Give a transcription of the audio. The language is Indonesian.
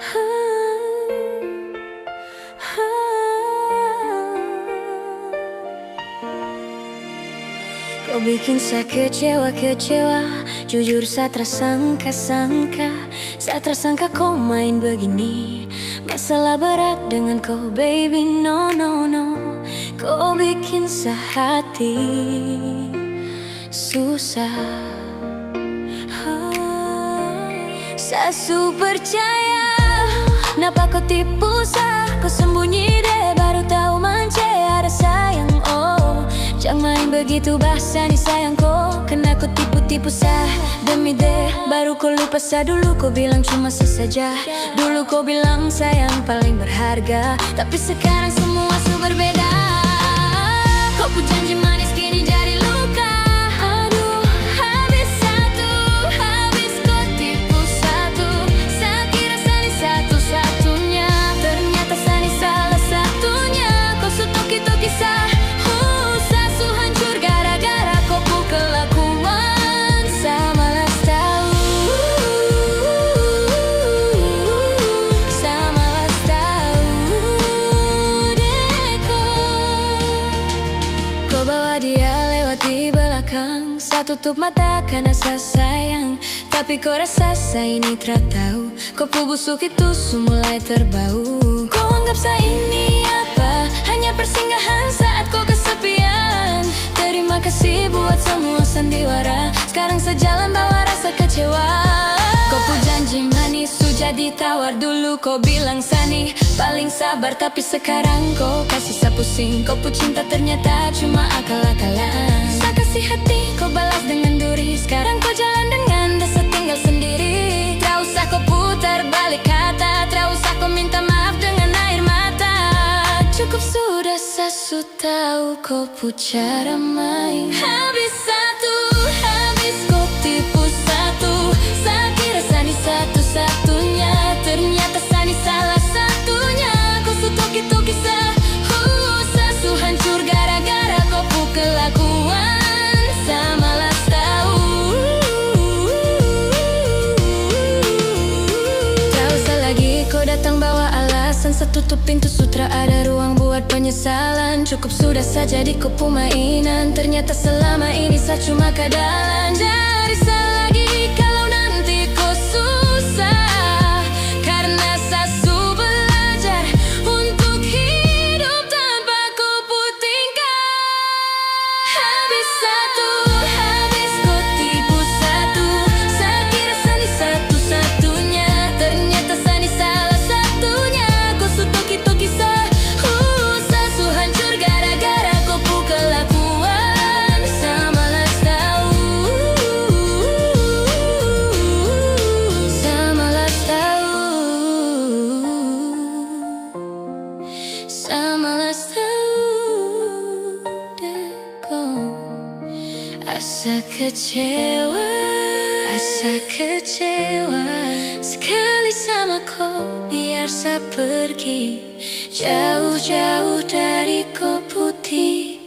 Kau bikin saya kecewa. Jujur saya tersangka Saya tersangka kau main begini. Masalah berat dengan kau baby, no. Kau bikin saya hati susah. Saya percaya, kenapa kau tipu saya? Kau sembunyi deh, baru tahu mance ada sayang. Oh, jangan main begitu bahasa nih sayangku. Kena kau tipu saya demi deh, baru kau lupa saya. Dulu kau bilang cuma sesaja. Dulu kau bilang sayang paling berharga, tapi sekarang semua berbeda. Kau pun janji manis kini jadi luka. Aduh, habis kau tipu satu. Saya kira Sani satu-satunya, ternyata Sani salah satunya. Kau toki saya hancur gara-gara kau kelakuan. Saya malas tahu, saya malas tahu deh kau bawa dia lewat di belakang. Saya tutup mata karena saya sayang, tapi kau rasa saya ini tak tahu. Kau busuk itu mulai terbau. Kau anggap saya ini apa? Hanya persinggahan saat kau kesepian. Terima kasih buat semua sandiwara. Sekarang sejalan bawa rasa kecewa. Kau pun janji manis jadi tawar. Dulu kau bilang Sani paling sabar, tapi sekarang kau kasih saya pusing. Kau pun cinta ternyata cuma akal-akalan. Saya kasih hati kau balas dengan duri. Sekarang kau jalan dengan rasa tinggal sendiri. Tak usah kau putar balik kata, tak usah kau minta maaf dengan air mata. Cukup sudah saya tahu kau pun cara main. Habis kau tipu satu. Saya kira Sani satu-satunya, ternyata Sani salah satunya. Kau toki saya hancur gara-gara kau kelakuan. Saya malas tahu. Tak usah lagi kau datang bawa alasan. Saya tutup pintu sutra, ada ruang buat penyesalan. Cukup sudah saja di kau mainan. Ternyata selama ini saya cuma kadalan. Dari saya lagi kalau nanti kau susah, karena saya belajar untuk hidup tanpa kau tingkah. Habis kau tipu satu. Saya kira Sani satu-satunya, ternyata Sani salah satunya. Kau toki saya hancur gara-gara kau kelakuan. Saya malas tahu, saya malas tahu, saya malas tahu deh kau. Asa kecewa sekali sama kau. Biar saya pergi jauh-jauh dari kau putih.